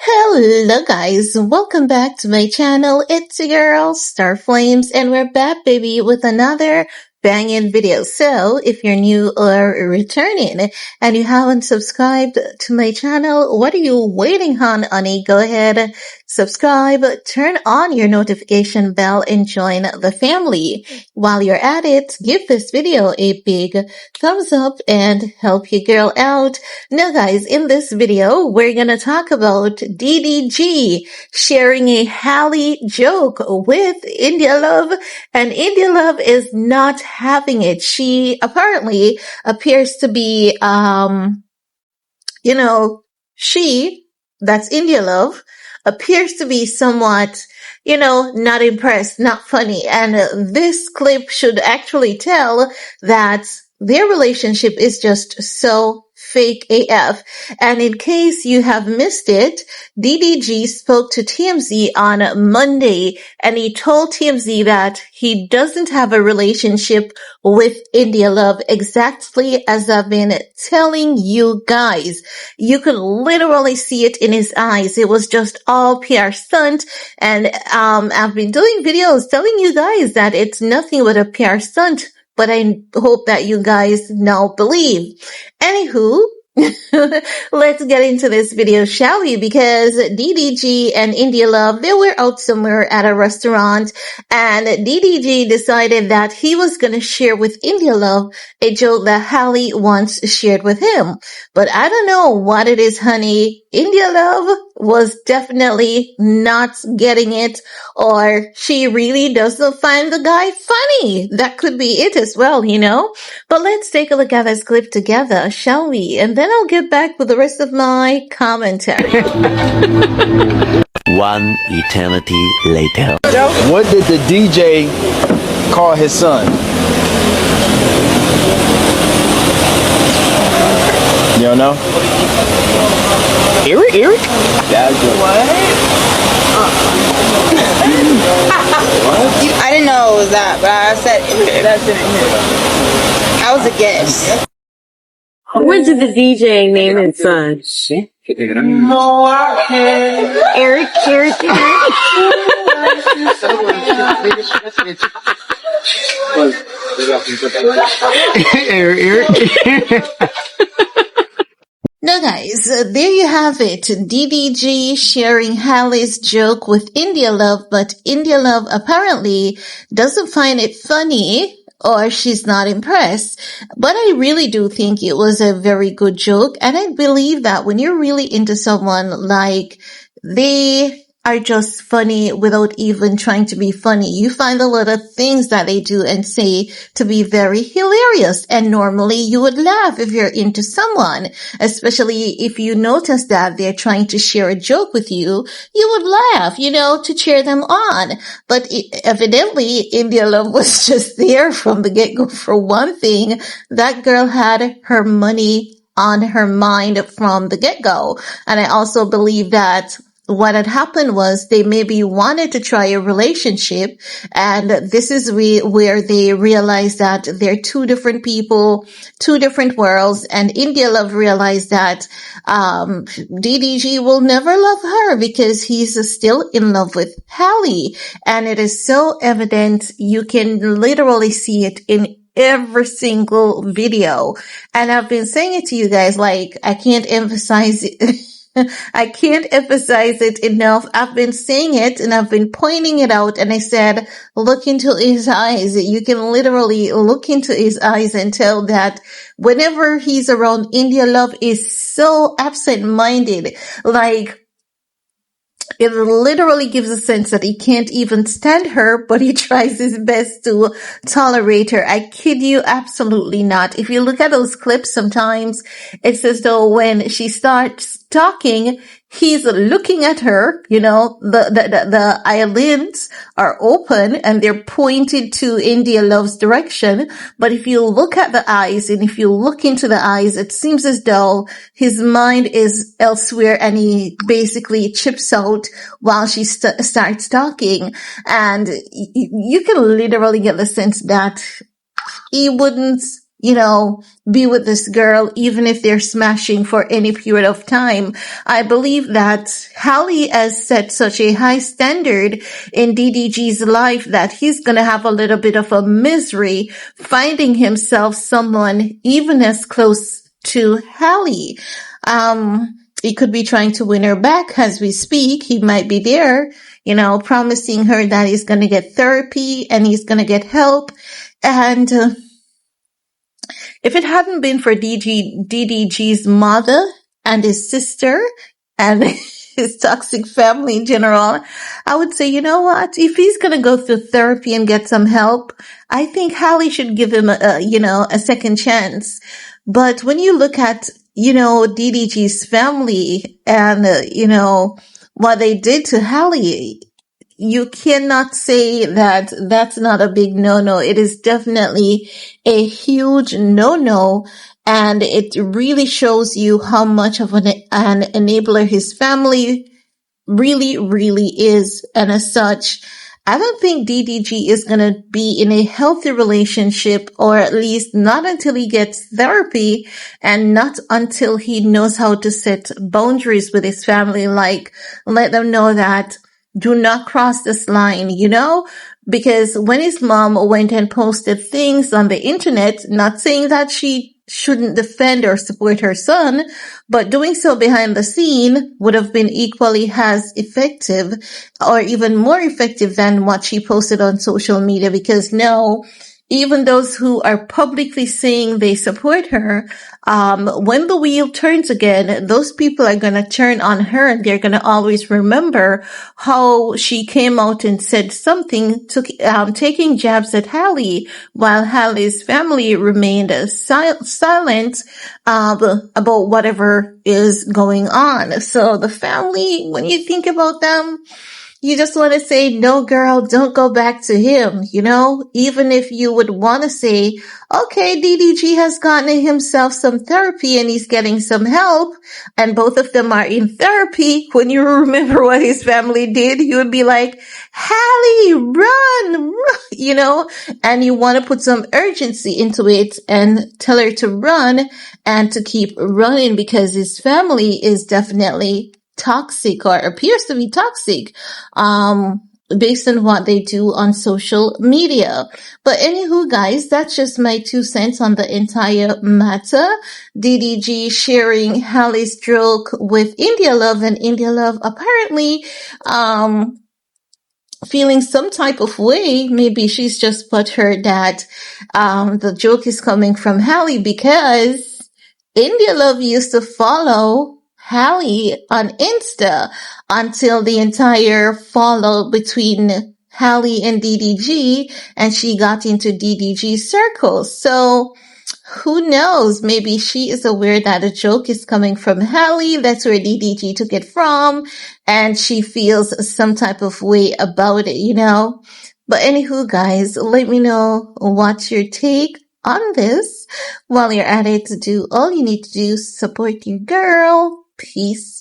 Hello guys, welcome back to my channel. It's your girl, Star Flames, and we're back baby with another banging video. So if you're new or returning and you haven't subscribed to my channel, what are you waiting on, honey? Go ahead, subscribe, turn on your notification bell and join the family. While you're at it, give this video a big thumbs up and help your girl out. Now guys, in this video, we're gonna talk about DDG sharing a Halle joke with India Love, and India Love is not having it. She apparently appears to be, that's India Love, appears to be somewhat, not impressed, not funny. And this clip should actually tell that their relationship is just so fake AF. And in case you have missed it, DDG spoke to TMZ on Monday and he told TMZ that he doesn't have a relationship with India Love, exactly as I've been telling you guys. You could literally see it in his eyes. It was just all PR stunt. And I've been doing videos telling you guys that it's nothing but a PR stunt. But I hope that you guys now believe. Anywho, let's get into this video, shall we? Because DDG and India Love, they were out somewhere at a restaurant, and DDG decided that he was going to share with India Love a joke that Halle once shared with him. But I don't know what it is, honey. India Love was definitely not getting it, or she really doesn't find the guy funny. That could be it as well, But let's take a look at this clip together, shall we? And then I'll get back with the rest of my commentary. One eternity later. What did the DJ call his son? You don't know? Eric? That's good. What? I didn't know it was that, but I said that's in here. That was a guess. What did the DJ name his son? No, I can't. Eric. Eric. Now guys, there you have it. DDG sharing Halle's joke with India Love, but India Love apparently doesn't find it funny, or she's not impressed. But I really do think it was a very good joke, and I believe that when you're really into someone, like, they are just funny without even trying to be funny, you find a lot of things that they do and say to be very hilarious. And normally you would laugh if you're into someone, especially if you notice that they're trying to share a joke with you. You would laugh, to cheer them on. But evidently India Love was just there from the get-go. For one thing, that girl had her money on her mind from the get-go. And I also believe that what had happened was they maybe wanted to try a relationship, and this is where they realized that they're two different people, two different worlds, and India Love realized that DDG will never love her because he's still in love with Halle. And it is so evident, you can literally see it in every single video. And I've been saying it to you guys, like, I can't emphasize it. I can't emphasize it enough. I've been saying it and I've been pointing it out, and I said, look into his eyes. You can literally look into his eyes and tell that whenever he's around, India Love is so absent-minded. Like, it literally gives a sense that he can't even stand her, but he tries his best to tolerate her. I kid you absolutely not. If you look at those clips, sometimes it's as though when she starts talking, he's looking at her, the eyelids are open and they're pointed to India Love's direction. But if you look at the eyes and if you look into the eyes, it seems as though his mind is elsewhere and he basically chips out while she starts talking. And you can literally get the sense that he wouldn't be with this girl, even if they're smashing for any period of time. I believe that Halle has set such a high standard in DDG's life that he's going to have a little bit of a misery finding himself someone even as close to Halle. He could be trying to win her back as we speak. He might be there, promising her that he's going to get therapy and he's going to get help. And if it hadn't been for DDG's mother and his sister and his toxic family in general, I would say, you know what? If he's going to go through therapy and get some help, I think Halle should give him a second chance. But when you look at, DDG's family and, what they did to Halle, you cannot say that that's not a big no-no. It is definitely a huge no-no. And it really shows you how much of an enabler his family really, really is. And as such, I don't think DDG is going to be in a healthy relationship, or at least not until he gets therapy and not until he knows how to set boundaries with his family, like let them know that do not cross this line, because when his mom went and posted things on the internet, not saying that she shouldn't defend or support her son, but doing so behind the scene would have been equally as effective or even more effective than what she posted on social media, because no, even those who are publicly saying they support her, when the wheel turns again, those people are going to turn on her, and they're going to always remember how she came out and said something, taking jabs at Halle, while Halle's family remained silent about whatever is going on. So the family, when you think about them, you just want to say, no, girl, don't go back to him, even if you would want to say, okay, DDG has gotten himself some therapy and he's getting some help, and both of them are in therapy. When you remember what his family did, you would be like, Halle, run, and you want to put some urgency into it and tell her to run and to keep running, because his family is definitely toxic, or appears to be toxic, based on what they do on social media. But anywho, guys, that's just my 2 cents on the entire matter. DDG sharing Halle's joke with India Love, and India Love apparently, feeling some type of way. Maybe she's just butthurt that, the joke is coming from Halle, because India Love used to follow Halle on Insta until the entire fallout between Halle and DDG, and she got into DDG's circle. So who knows? Maybe she is aware that a joke is coming from Halle. That's where DDG took it from, and she feels some type of way about it, But anywho, guys, let me know what's your take on this. While you're at it, all you need to do is support your girl. Peace.